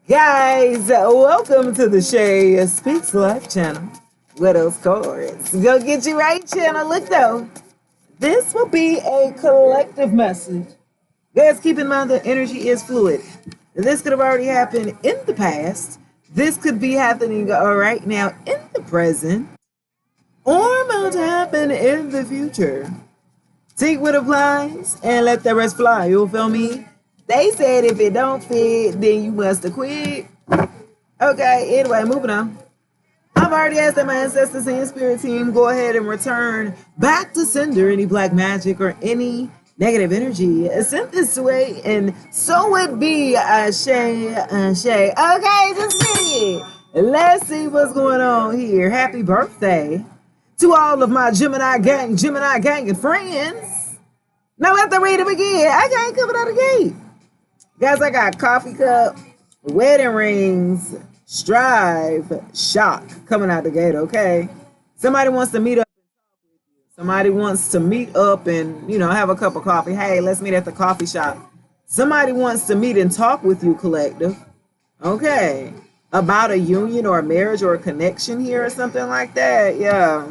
Guys, welcome to the Shay Speaks Life channel. Widow's Chords. Go get you right channel. Look though, this will be a collective message. Guys, keep in mind that energy is fluid. This could have already happened in the past. This could be happening right now in the present. Or about to happen in the future. Take what applies and let the rest fly. You feel me? They said if it don't fit, then you must have quit. Okay, anyway, moving on. I've already asked that my ancestors and spirit team go ahead and return back to sender any black magic or any negative energy. Send this way, and so it be. Shay. Okay, just me. Let's see what's going on here. Happy birthday to all of my Gemini gang, and friends. Now let the read it again. I can't come out of the gate. Guys, I got coffee cup, wedding rings, strive, shock coming out the gate, okay? Somebody wants to meet up. Somebody wants to meet up and, have a cup of coffee. Hey, let's meet at the coffee shop. Somebody wants to meet and talk with you, collective. Okay. About a union or a marriage or a connection here or something like that. Yeah.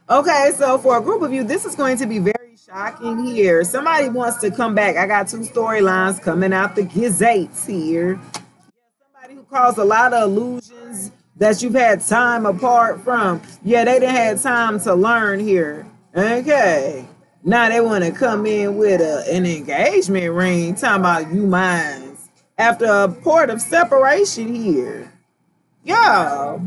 Okay, so for a group of you, this is going to be very shocking here. Somebody wants to come back. I got two storylines coming out the gazettes here. Somebody who caused a lot of illusions that you've had time apart from. Yeah, they didn't have time to learn here. Okay. Now they want to come in with an engagement ring, talking about you minds. After a port of separation here. Yeah.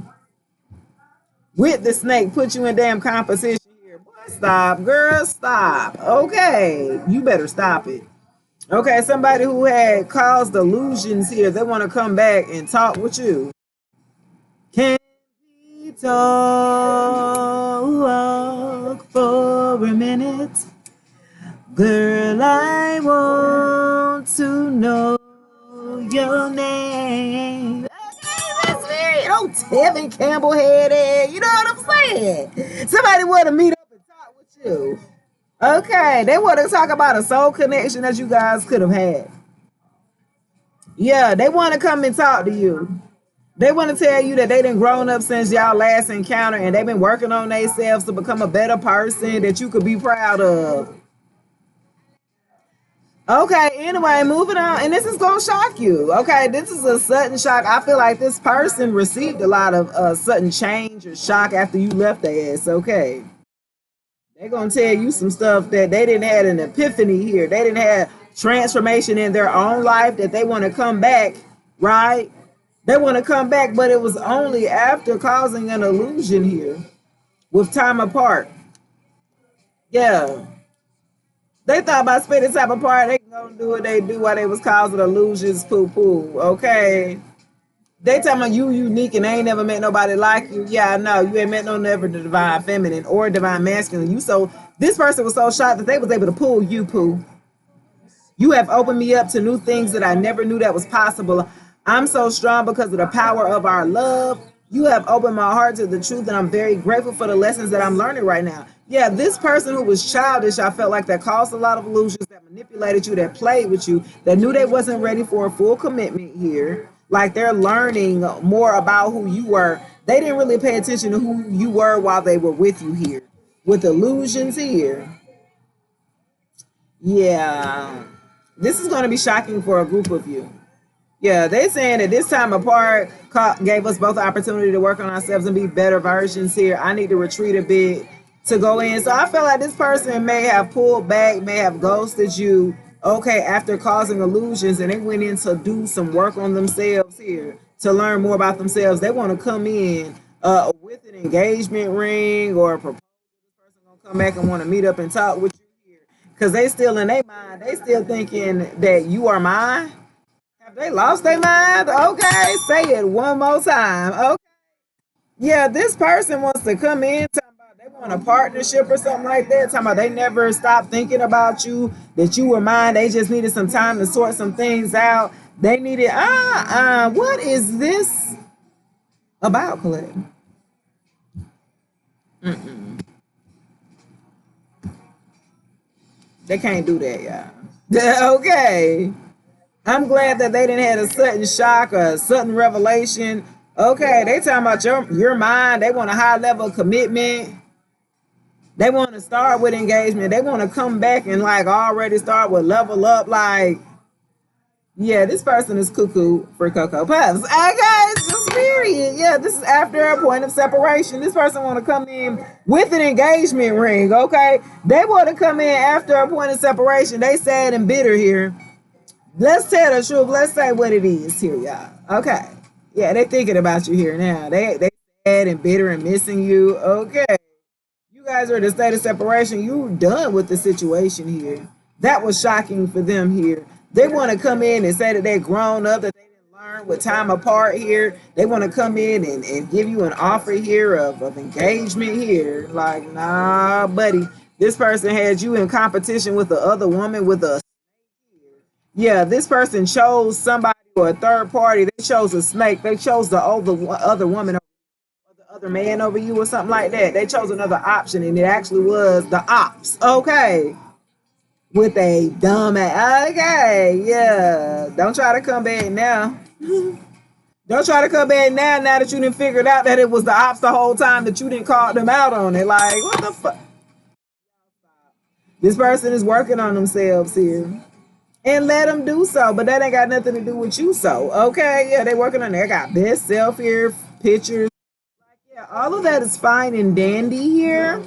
With the snake, put you in damn competition here. Boy, stop, girl, stop. Okay, you better stop it. Okay, somebody who had caused illusions here, they want to come back and talk with you. Can we talk for a minute? Girl, I want to know your name. Tevin Campbell headed. You know what I'm saying? Somebody want to meet up and talk with you. Okay, they want to talk about a soul connection that you guys could have had. Yeah, they want to come and talk to you. They want to tell you that they done grown up since y'all last encounter and they've been working on themselves to become a better person that you could be proud of. Okay, anyway, moving on. And this is going to shock you. Okay, this is a sudden shock. I feel like this person received a lot of sudden change or shock after you left their ass. Okay. They're going to tell you some stuff that they didn't have an epiphany here. They didn't have transformation in their own life that they want to come back, right? They want to come back, but it was only after causing an illusion here with time apart. Yeah. They thought about spending time apart. They can go and do what they do while they was causing illusions, poo-poo, okay? They talking about you unique and they ain't never met nobody like you. Yeah, I know. You ain't met no never the divine feminine or divine masculine. This person was so shocked that they was able to pull you, poo. You have opened me up to new things that I never knew that was possible. I'm so strong because of the power of our love. You have opened my heart to the truth, and I'm very grateful for the lessons that I'm learning right now. Yeah, this person who was childish, I felt like that caused a lot of illusions, that manipulated you, that played with you, that knew they wasn't ready for a full commitment here. Like they're learning more about who you were. They didn't really pay attention to who you were while they were with you here. With illusions here. Yeah. This is going to be shocking for a group of you. Yeah, they saying that this time apart gave us both the opportunity to work on ourselves and be better versions here. I need to retreat a bit to go in. So I feel like this person may have pulled back, may have ghosted you, okay, after causing illusions, and they went in to do some work on themselves here, to learn more about themselves. They want to come in with an engagement ring or a proposal. This person going to come back and want to meet up and talk with you here. Because they still in their mind, they still thinking that you are mine. Have they lost their mind? Okay, say it one more time. Okay. Yeah, this person wants to come in talking about they want a partnership or something like that. Talking about they never stopped thinking about you, that you were mine. They just needed some time to sort some things out. They needed, what is this about, Colette? They can't do that, y'all. Okay. I'm glad that they didn't have a sudden shock or a sudden revelation. Okay, they talking about your mind. They want a high level of commitment. They want to start with engagement. They want to come back and like already start with level up. Like, yeah, this person is cuckoo for Cocoa Puffs. Okay, it's just period. Yeah, this is after a point of separation. This person want to come in with an engagement ring. Okay, they want to come in after a point of separation. They sad and bitter here. Let's tell the truth. Let's say what it is here, y'all. Okay. Yeah, they thinking about you here now. They sad and bitter and missing you. Okay. You guys are in a state of separation. You done with the situation here. That was shocking for them here. They want to come in and say that they're grown up, that they didn't learn with time apart here. They want to come in and give you an offer here of engagement here. Like, nah, buddy. This person had you in competition with the other woman with a, yeah, this person chose somebody or a third party. They chose a snake. They chose the other woman or the other man over you or something like that. They chose another option, and it actually was the ops. Okay, with a dumb ass. Okay, yeah. Don't try to come back now. Don't try to come back now. Now that you didn't figure out that it was the ops the whole time, that you didn't call them out on it. Like, what the fuck? This person is working on themselves here. And let them do so, but that ain't got nothing to do with you. So, okay, yeah, they working on it. They got best self here, pictures. Like, yeah, all of that is fine and dandy here.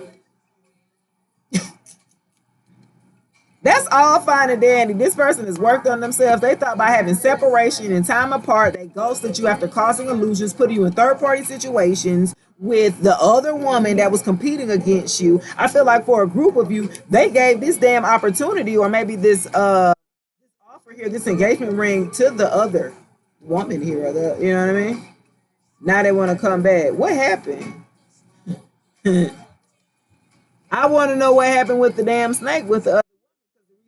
That's all fine and dandy. This person has worked on themselves. They thought by having separation and time apart, they ghosted you after causing illusions, putting you in third party situations with the other woman that was competing against you. I feel like for a group of you, they gave this damn opportunity, or maybe this offer here, this engagement ring to the other woman here, or the, you know what I mean? Now they want to come back. What happened? I want to know what happened with the damn snake with the other.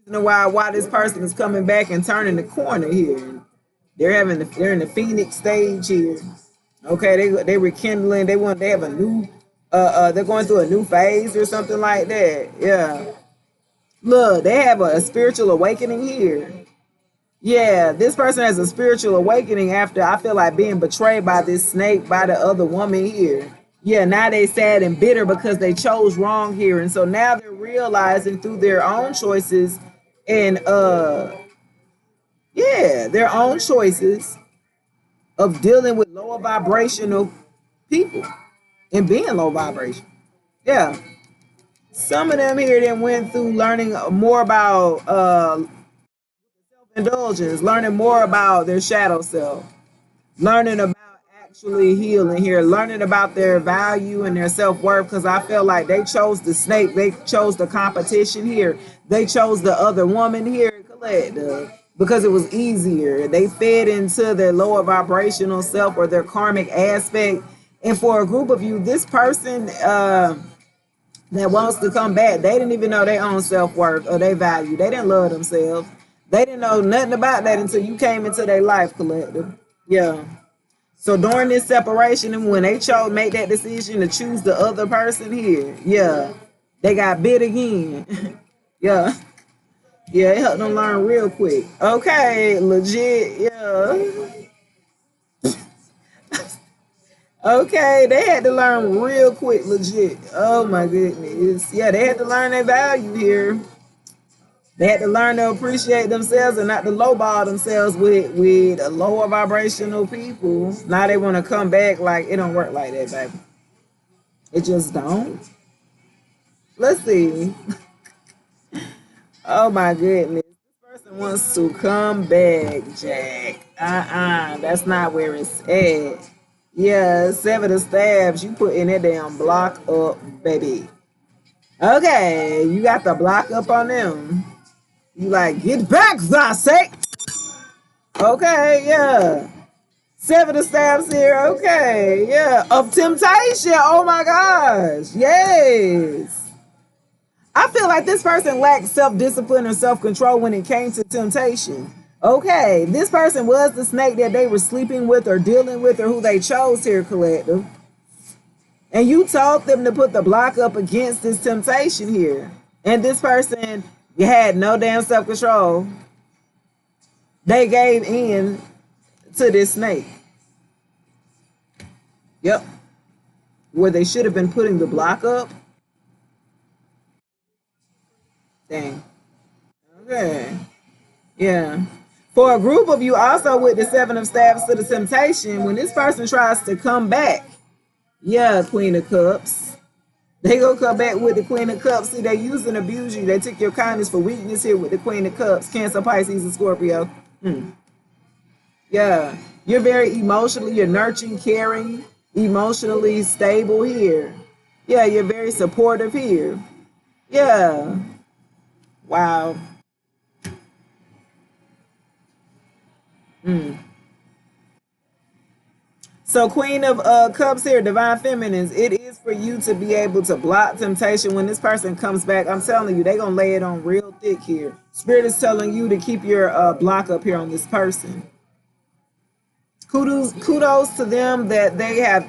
Know why this person is coming back and turning the corner here. They're in the Phoenix stage here. Okay, they rekindling. They have a new they're going through a new phase or something like that. Yeah. Look, they have a spiritual awakening here. Yeah, this person has a spiritual awakening after, I feel like, being betrayed by this snake, by the other woman here. Yeah, now they sad and bitter because they chose wrong here. And so now they're realizing through their own choices and yeah, their own choices of dealing with lower vibrational people and being low vibration. Yeah. Some of them here then went through learning more about self-indulgence, learning more about their shadow self, learning about actually healing here, learning about their value and their self-worth, because I feel like they chose the snake, they chose the competition here, they chose the other woman here, collective, because it was easier. They fed into their lower vibrational self or their karmic aspect. And for a group of you, this person that wants to come back, they didn't even know their own self-worth or their value. They didn't love themselves. They didn't know nothing about that until you came into their life, collective. Yeah. So during this separation, and when they chose make that decision to choose the other person here, yeah, they got bit again. Yeah. Yeah, it helped them learn real quick. Okay, legit, yeah. Okay, they had to learn real quick, legit. Oh my goodness. Yeah, they had to learn their value here. They had to learn to appreciate themselves and not to lowball themselves with lower vibrational people. Now they want to come back. Like, it don't work like that, baby. It just don't. Let's see. Oh my goodness. This person wants to come back, Jack. That's not where it's at. Yeah, 7 of stabs. You put in that damn block up, baby. Okay, you got the block up on them. You like, get back, Zasek. Okay, yeah. 7 of stabs here. Okay, yeah. Of temptation. Oh my gosh. Yes. I feel like this person lacked self-discipline or self-control when it came to temptation. Okay, this person was the snake that they were sleeping with or dealing with or who they chose here, collective. And you told them to put the block up against this temptation here. And this person had no damn self-control. They gave in to this snake. Yep. Where they should have been putting the block up. Dang. Okay. Yeah. For a group of you, also with the Seven of Staves to the Temptation, when this person tries to come back, yeah, Queen of Cups, they gonna come back with the Queen of Cups. See, they use and abuse you. They took your kindness for weakness here with the Queen of Cups. Cancer, Pisces, and Scorpio. Yeah. You're very emotionally, you're nurturing, caring, emotionally stable here. Yeah, you're very supportive here. Yeah. Wow. So Queen of Cups here, Divine Feminines, it is for you to be able to block temptation when this person comes back. I'm telling you, they're going to lay it on real thick here. Spirit is telling you to keep your block up here on this person. Kudos to them that they have,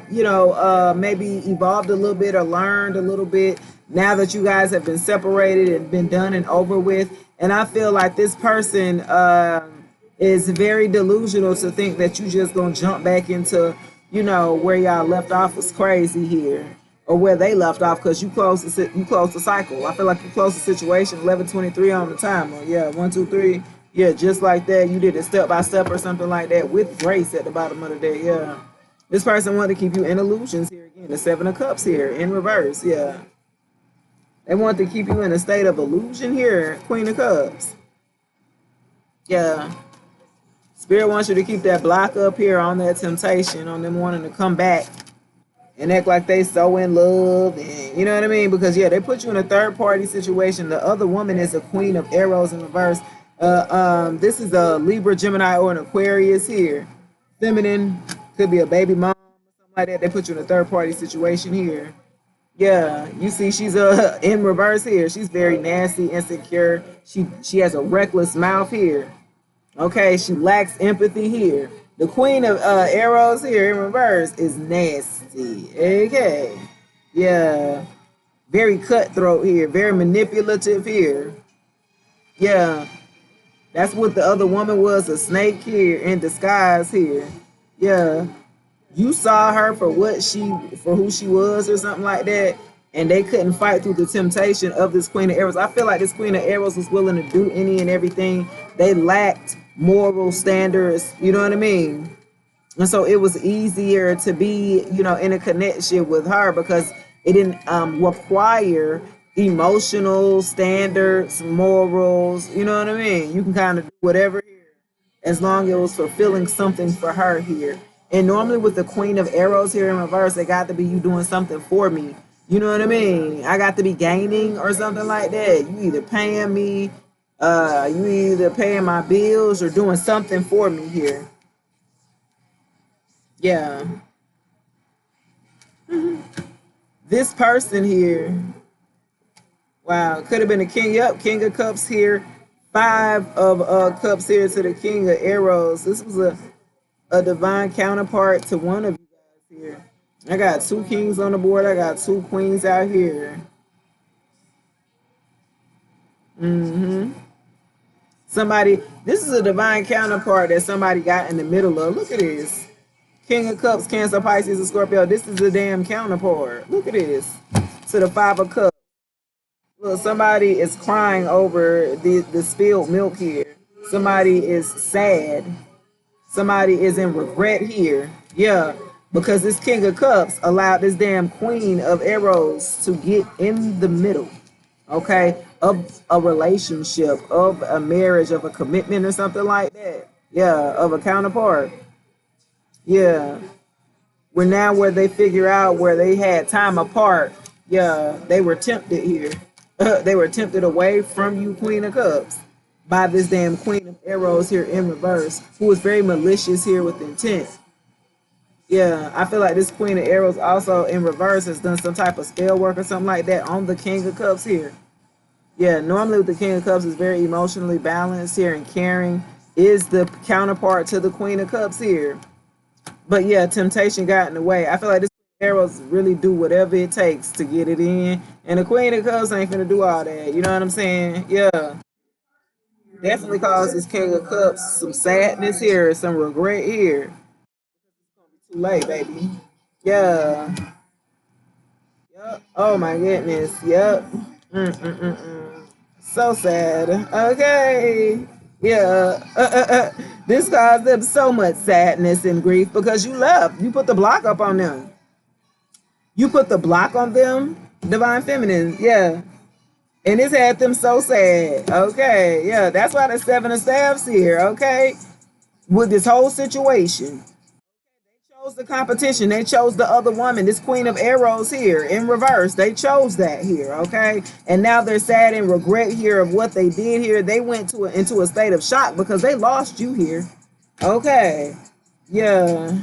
maybe evolved a little bit or learned a little bit now that you guys have been separated and been done and over with. And I feel like this person is very delusional to think that you just gonna jump back into, where y'all left off was crazy here, or where they left off, because you closed the cycle. I feel like you closed the situation. 11:23 on the timer. Yeah, 1, 2, 3. Yeah, just like that. You did it step by step or something like that with grace at the bottom of the day. Yeah. This person wanted to keep you in illusions here again. The Seven of Cups here in reverse. Yeah. They want to keep you in a state of illusion here. Queen of Cups. Yeah. Spirit wants you to keep that block up here on that temptation, on them wanting to come back and act like they so in love, and you know what I mean? Because yeah, they put you in a third party situation. The other woman is a Queen of Arrows in reverse. This is a Libra, Gemini, or an Aquarius here. Feminine, could be a baby mom or something like that. They put you in a third party situation here. Yeah, you see, she's in reverse here. She's very nasty, insecure. She has a reckless mouth here. Okay, she lacks empathy here. The Queen of Arrows here in reverse is nasty. Okay, yeah, very cutthroat here, very manipulative here. Yeah, that's what the other woman was, a snake here in disguise here. Yeah. You saw her for who she was or something like that, and they couldn't fight through the temptation of this Queen of Arrows. I feel like this Queen of Arrows was willing to do any and everything. They lacked moral standards, you know what I mean? And so it was easier to be, in a connection with her because it didn't require emotional standards, morals, you know what I mean? You can kind of do whatever here as long as it was fulfilling something for her here. And normally with the Queen of Arrows here in reverse, it got to be you doing something for me. You know what I mean? I got to be gaining or something like that. You either paying me, you either paying my bills or doing something for me here. Yeah. This person here, wow, could have been a king. Yep, King of Cups here. 5 of Cups here to the King of Arrows. This was a divine counterpart to one of you guys here. I got 2 kings on the board. I got 2 queens out here. This is a divine counterpart that somebody got in the middle of. Look at this. King of Cups, Cancer, Pisces, and Scorpio. This is the damn counterpart. Look at this. To the 5 of Cups. Look, somebody is crying over the spilled milk here. Somebody is sad. Somebody is in regret here. Yeah, because this King of Cups allowed this damn Queen of Arrows to get in the middle, okay, of a relationship, of a marriage, of a commitment or something like that. Yeah, of a counterpart. Yeah. Where they figure out where they had time apart, yeah, they were tempted here. They were tempted away from you, Queen of Cups, by this damn Queen of Arrows here in reverse, who was very malicious here with intent. Yeah, I feel like this Queen of Arrows also in reverse has done some type of spell work or something like that on the King of Cups here. Yeah, normally with the King of Cups is very emotionally balanced here and caring, is the counterpart to the Queen of Cups here. But yeah, temptation got in the way. I feel like this Arrows really do whatever it takes to get it in. And the Queen of Cups ain't finna do all that. You know what I'm saying? Yeah. Definitely causes King of Cups some sadness here, some regret here. Too late, baby. Yeah. Yep. Oh my goodness. Yep. Mm-mm-mm-mm. So sad. Okay. Yeah. This caused them so much sadness and grief because you left. You put the block up on them. You put the block on them, divine feminine. Yeah. And it's had them so sad. Okay. Yeah. That's why the seven of staffs here. Okay. With this whole situation. Chose the competition. They chose the other woman, this Queen of Arrows here in reverse. They chose that here, okay? And now they're sad and regret here of what they did here. They went into a state of shock because they lost you here. Okay. Yeah.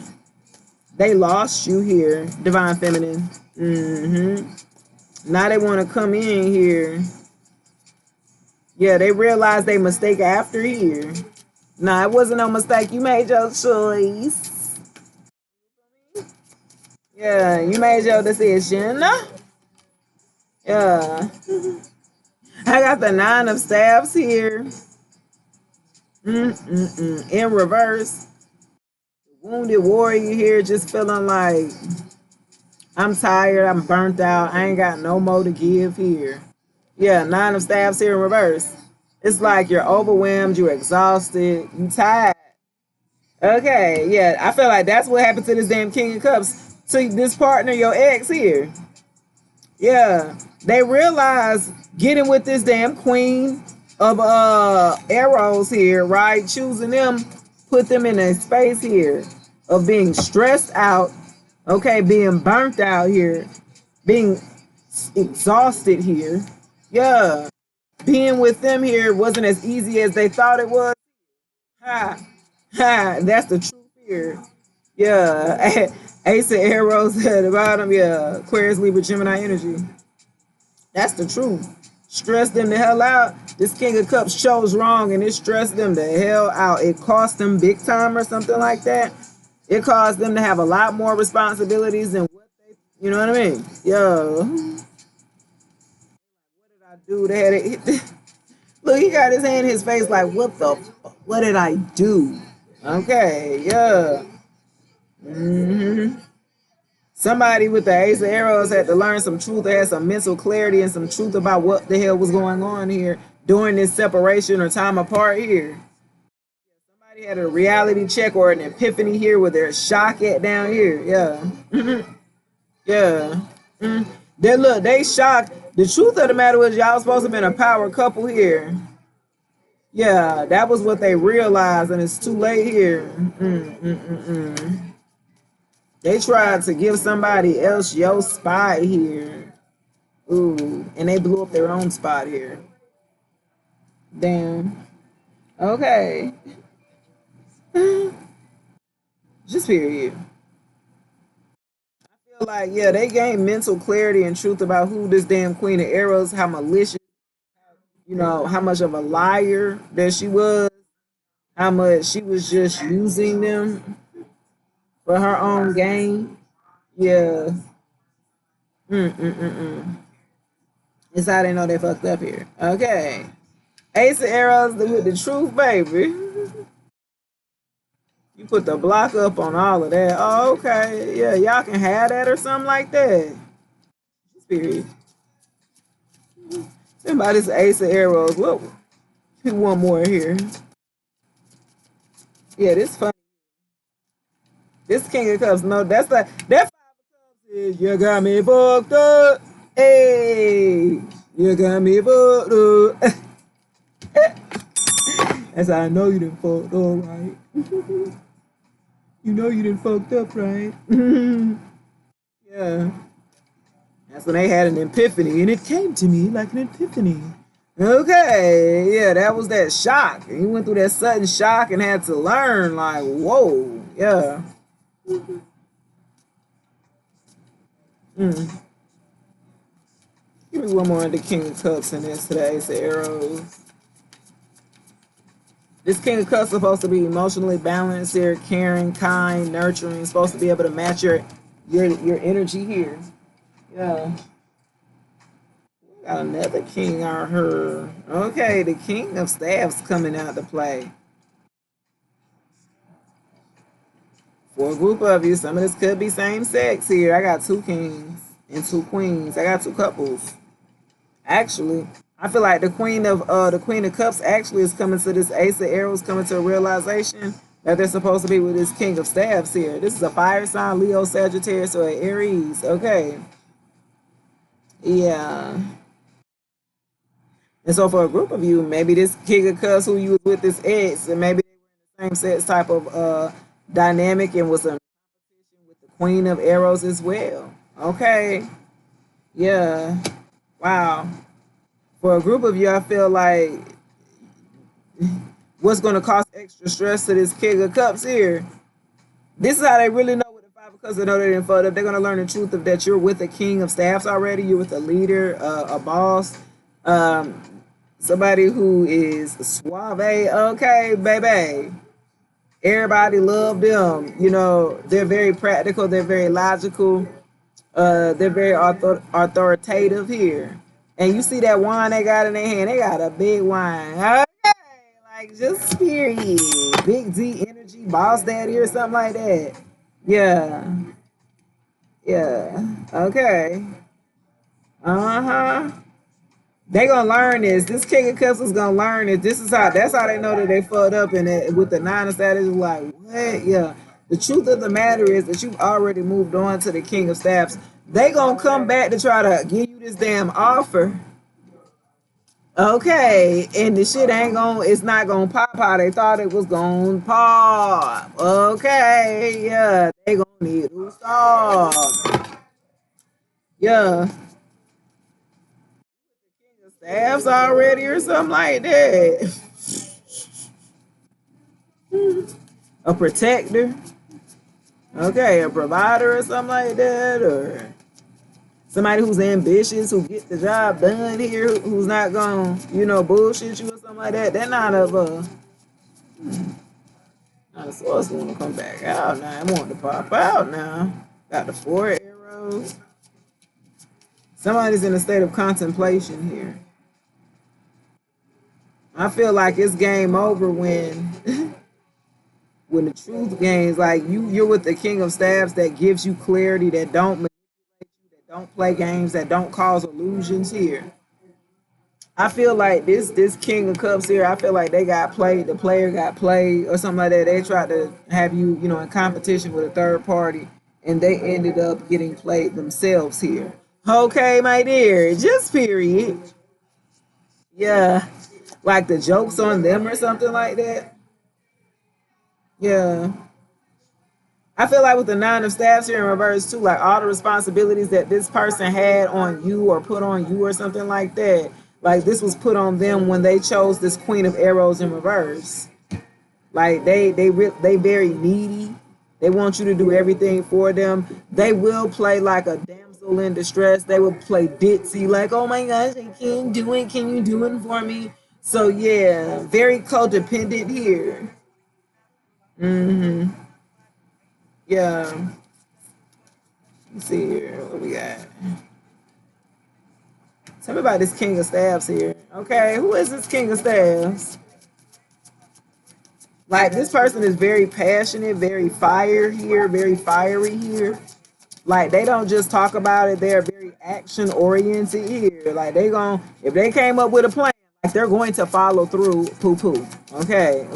They lost you here, Divine Feminine. Now they want to come in here. Yeah, they realized they mistake after here. Nah, it wasn't no mistake. You made your choice. Yeah, you made your decision. Yeah. I got the nine of staffs here. In reverse. Wounded warrior here just feeling like I'm tired, I'm burnt out, I ain't got no more to give here. Yeah, nine of staffs here in reverse. It's like you're overwhelmed, you're exhausted, you tired. Okay, yeah, I feel like that's what happened to this damn King of Cups. To this partner, your ex here. Yeah, they realize getting with this damn Queen of Arrows here, right? Choosing them, put them in a space here of being stressed out, okay, being burnt out here, being exhausted here. Yeah, being with them here wasn't as easy as they thought it was. Ha, ha, that's the truth here. Yeah, Ace of Arrows at the bottom. Yeah, Aquarius, Libra, Gemini energy. That's the truth. Stress them the hell out. This King of Cups chose wrong and it stressed them the hell out. It cost them big time or something like that. It caused them to have a lot more responsibilities than what they, you know what I mean? Yo, what did I do? They had it. Look, he got his hand in his face like, what did I do? Okay, yeah. Somebody with the Ace of Arrows had to learn some truth, had some mental clarity and some truth about what the hell was going on here during this separation or time apart here. Somebody had a reality check or an epiphany here where they're shocked at down here. Yeah. Yeah. They look, they shocked. The truth of the matter was y'all supposed to have been a power couple here. Yeah, that was what they realized, and it's too late here. They tried to give somebody else your spot here. Ooh, and they blew up their own spot here. Damn. Okay. Just period. I feel like, yeah, they gained mental clarity and truth about who this damn Queen of Arrows, how malicious, how much of a liar that she was, how much she was just using them for her own gain. Yeah. It's how they know they fucked up here. Okay. Ace of Arrows with the truth, baby. You put the block up on all of that. Oh, okay. Yeah, y'all can have that or something like that. Spirit. Somebody's Ace of Arrows. What? One more here. Yeah, this funny. This King of Cups. No, that's that Five of Cups is you got me fucked up. Hey, you got me fucked up. That's how I know you done fucked up, right? You know you done fucked up, right? Yeah. That's when they had an epiphany, and it came to me like an epiphany. Okay, yeah, that was that shock. He went through that sudden shock and had to learn, like, whoa, yeah. Give me one more of the King of Cups and this today, Ace of Arrows. This King of Cups is supposed to be emotionally balanced here, caring, kind, nurturing, supposed to be able to match your energy here. Yeah. Got another king on her. Okay, the king of staffs coming out to play. For a group of you, some of this could be same sex here. I got two kings and two queens. I got two couples. Actually, I feel like the Queen of Cups actually is coming to this Ace of Arrows, coming to a realization that they're supposed to be with this King of Staffs here. This is a fire sign, Leo, Sagittarius, or Aries. Okay. Yeah. And so for a group of you, maybe this King of Cups who you was with this ex, and maybe they were in the same sex type of dynamic and was a with the Queen of Arrows as well. Okay. Yeah. Wow. For a group of you, I feel like what's going to cause extra stress to this King of Cups here. This is how they really know with the five because they know they didn't fold up. They're going to learn the truth of that you're with a King of Staffs already. You're with a leader, a boss, um, somebody who is suave. Okay, baby. Everybody love them. You know, they're very practical. They're very logical. They're very authoritative here. And you see that wine they got in their hand. They got a big wine. Okay, like just period. Big D energy, boss daddy or something like that. Yeah. Yeah. Okay. Uh-huh. They gonna learn this. This King of Cups is gonna learn it. This is how that's how they know that they fucked up and that with the nine of status like what? Yeah. The truth of the matter is that you've already moved on to the King of Staffs. They gonna come back to try to give you this damn offer. Okay, and the shit ain't gonna it's not gonna pop how they thought it was gonna pop. Okay, yeah, they gonna need to stop. Yeah. Staffs already or something like that. A protector. Okay, a provider or something like that, or somebody who's ambitious, who gets the job done here, who's not gonna, bullshit you or something like that. They're not a source want to come back out now. I want to pop out now. Got the four arrows. Somebody's in a state of contemplation here. I feel like it's game over when when the truth gains, like you're with the King of Staffs that gives you clarity, that don't manipulate you, that don't play games, that don't cause illusions here. I feel like this King of Cups here, I feel like they got played, the player got played or something like that. They tried to have you, in competition with a third party, and they ended up getting played themselves here. Okay, my dear, just period. Yeah. Like the joke's on them or something like that. Yeah. I feel like with the nine of staffs here in reverse too, like all the responsibilities that this person had on you or put on you or something like that, like this was put on them when they chose this Queen of Arrows in reverse. Like they very needy. They want you to do everything for them. They will play like a damsel in distress. They will play ditzy, like, oh my gosh, I can't do it. Can you do it for me? So yeah, very codependent here. Mm-hmm. Yeah. Let's see here. What we got? Tell me about this King of Staffs here. Okay, who is this King of Staffs? Like this person is very passionate, very fire here, very fiery here. Like they don't just talk about it, they're very action oriented here. Like if they came up with a plan, like they're going to follow through poo poo. Okay.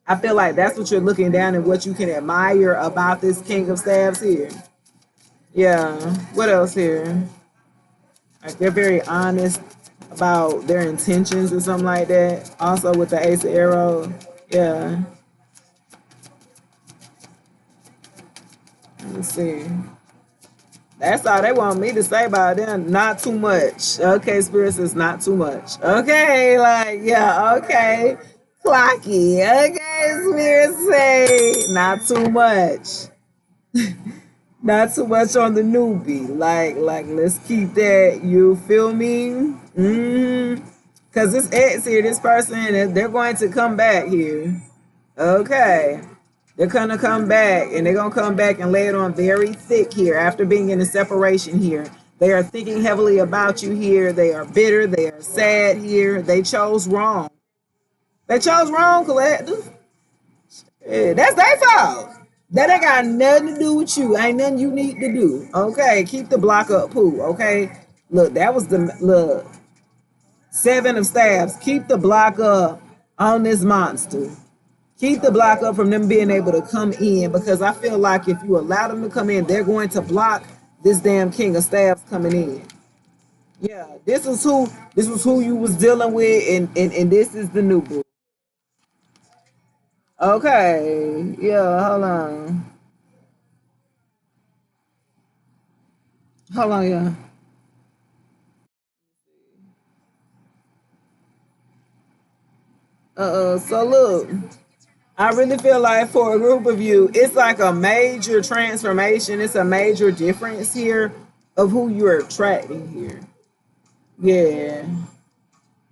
I feel like that's what you're looking down and what you can admire about this King of Staffs here. Yeah. What else here? Like they're very honest about their intentions or something like that. Also with the Ace of Arrows. Yeah. Let's see. That's all they want me to say about them. Not too much. Okay, Spirit says not too much. Okay, like, yeah, okay. Clocky. Okay, Spirit say not too much. Not too much on the newbie. Like, let's keep that. You feel me? Cause this ex here, this person, they're going to come back here. Okay. They're gonna come back and they're gonna come back and lay it on very thick here after being in a separation here. They are thinking heavily about you here. They are bitter. They are sad here. They chose wrong. They chose wrong, Colette. Yeah, that's their fault. That ain't got nothing to do with you. Ain't nothing you need to do. Okay, keep the block up, poo. Okay, look, that was the look. Seven of staffs. Keep the block up on this monster. Keep the block up from them being able to come in, because I feel like if you allow them to come in, they're going to block this damn king of staffs coming in. Yeah, this was who you was dealing with, and this is the new boo. Okay, yeah, hold on, yeah. So look, I really feel like for a group of you, it's like a major transformation. It's a major difference here of who you're attracting here. Yeah.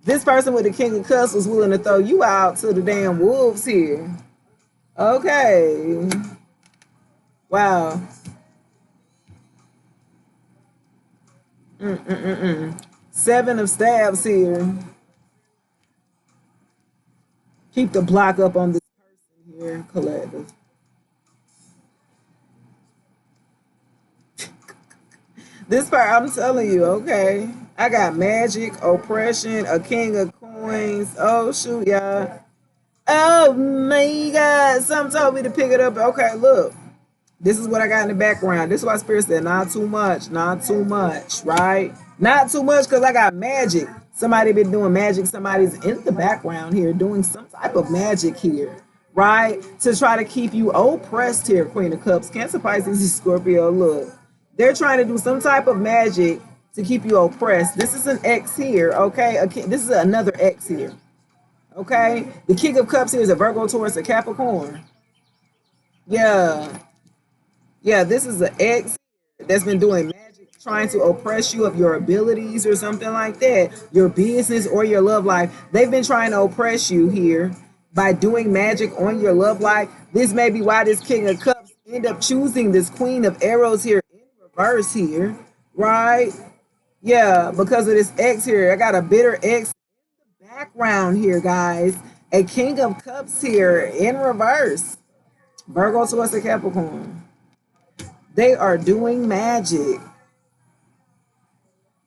This person with the King of Cups was willing to throw you out to the damn wolves here. Okay. Wow. Mm-mm-mm-mm. Seven of stabs here. Keep the block up on this person here, collective. This part, I'm telling you, okay. I got magic, oppression, a king of coins. Oh, shoot, y'all. Oh, my God. Something told me to pick it up. Okay, look. This is what I got in the background. This is why Spirit said, not too much, not too much, right? Not too much because I got magic. Somebody been doing magic. Somebody's in the background here doing some type of magic here, right? To try to keep you oppressed here, Queen of Cups. Cancer, Pisces, and Scorpio. Look, they're trying to do some type of magic to keep you oppressed. This is an X here, okay? This is another X here, okay? The King of Cups here is a Virgo, Taurus, a Capricorn. Yeah. Yeah, this is an ex that's been doing magic, trying to oppress you of your abilities or something like that, your business or your love life. They've been trying to oppress you here by doing magic on your love life. This may be why this King of Cups end up choosing this Queen of Arrows here in reverse here, right? Yeah, because of this X here. I got a bitter X background here, guys. A King of Cups here in reverse. Virgo towards the Capricorn. They are doing magic.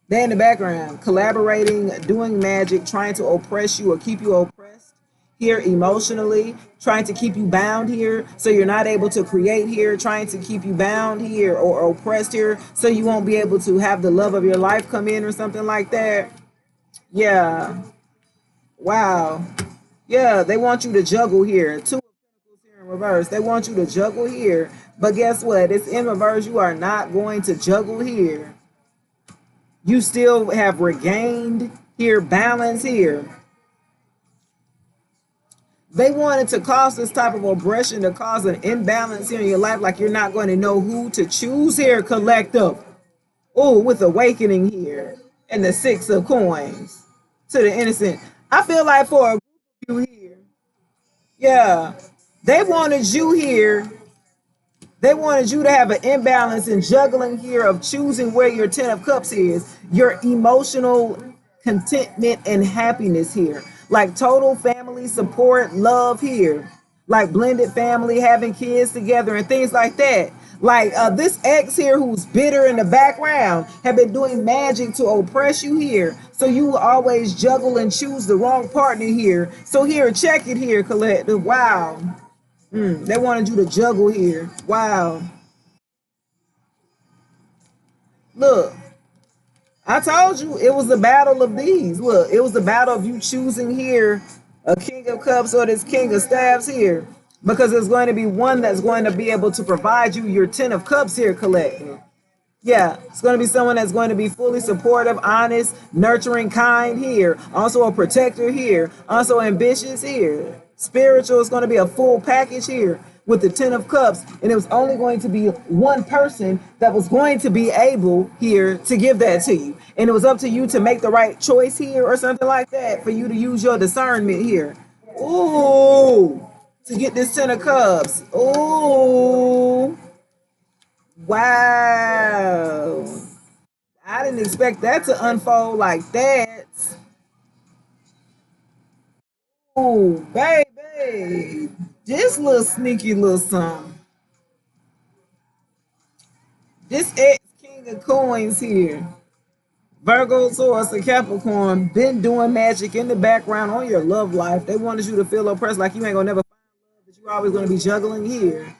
They're in the background, collaborating, doing magic, trying to oppress you or keep you oppressed here emotionally, trying to keep you bound here so you're not able to create here, trying to keep you bound here or oppressed here so you won't be able to have the love of your life come in or something like that. Yeah. Wow. Yeah, they want you to juggle here. Two of Pentacles here in reverse. They want you to juggle here. But guess what? It's in reverse. You are not going to juggle here. You still have regained here balance here. They wanted to cause this type of oppression to cause an imbalance here in your life, like you're not going to know who to choose here, collective. Oh, with awakening here and the six of coins to the innocent. I feel like for a group of you here, yeah, they wanted you here. They wanted you to have an imbalance in juggling here of choosing where your Ten of Cups is, your emotional contentment and happiness here, like total family support, love here, like blended family, having kids together and things like that. Like this ex here who's bitter in the background have been doing magic to oppress you here. So you will always juggle and choose the wrong partner here. So here, check it here, collective. Wow. They wanted you to juggle here. Wow. Look, I told you it was the battle of these. Look, it was the battle of you choosing here a King of Cups or this King of Staves here. Because there's going to be one that's going to be able to provide you your Ten of Cups here, collective. Yeah, it's going to be someone that's going to be fully supportive, honest, nurturing, kind here. Also a protector here. Also ambitious here. Spiritual is going to be a full package here with the Ten of Cups. And it was only going to be one person that was going to be able here to give that to you. And it was up to you to make the right choice here or something like that for you to use your discernment here. Ooh, to get this Ten of Cups. Ooh. Wow. I didn't expect that to unfold like that. Oh, baby. This little sneaky little something. This ex king of coins here. Virgo, Taurus, and Capricorn been doing magic in the background on your love life. They wanted you to feel oppressed like you ain't gonna never find love, that you're always gonna be juggling here.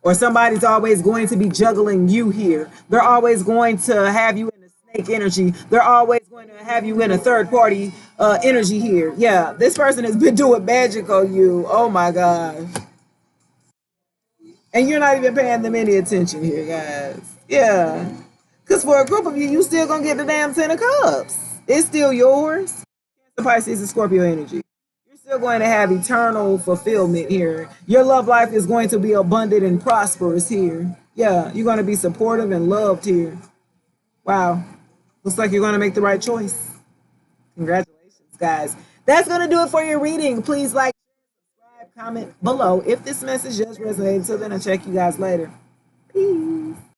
Or somebody's always going to be juggling you here. They're always going to have you in a snake energy. They're always going to have you in a third party energy here. Yeah, this person has been doing magic on you. Oh my gosh. And you're not even paying them any attention here, guys. Yeah. Because for a group of you, you still going to get the damn Ten of Cups. It's still yours. Cancer, Pisces, and Scorpio energy. You're still going to have eternal fulfillment here. Your love life is going to be abundant and prosperous here. Yeah, you're going to be supportive and loved here. Wow. Looks like you're going to make the right choice. Congratulations, guys. That's going to do it for your reading. Please like, subscribe, comment below if this message just resonated. So then I'll check you guys later. Peace.